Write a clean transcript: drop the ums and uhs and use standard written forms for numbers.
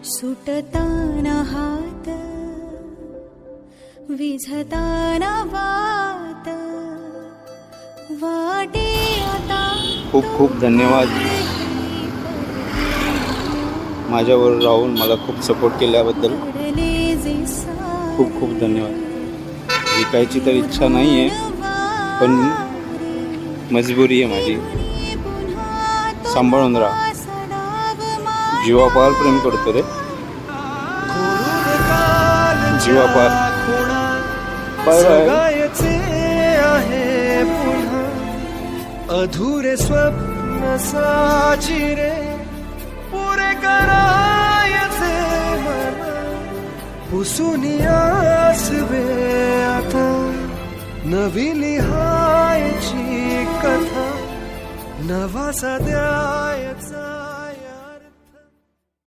सुटताना हात विझताना वाट वाटे आता खूप खूप धन्यवाद माझ्यावर राहून मला खूप सपोर्ट केल्याबद्दल. खूप खूप धन्यवाद. विकायची तर इच्छा नाही आहे, पण मजबुरी आहे माझी. सांभाळून राहा. जीवापार प्रेम करतो रे, जीवापार. Bye bye. आहे पुन्हा अधुरे स्वप्न साचिरे पुरे करायचे मला पुसून आसवे आता नवी लिहायची कथा नवा सद्या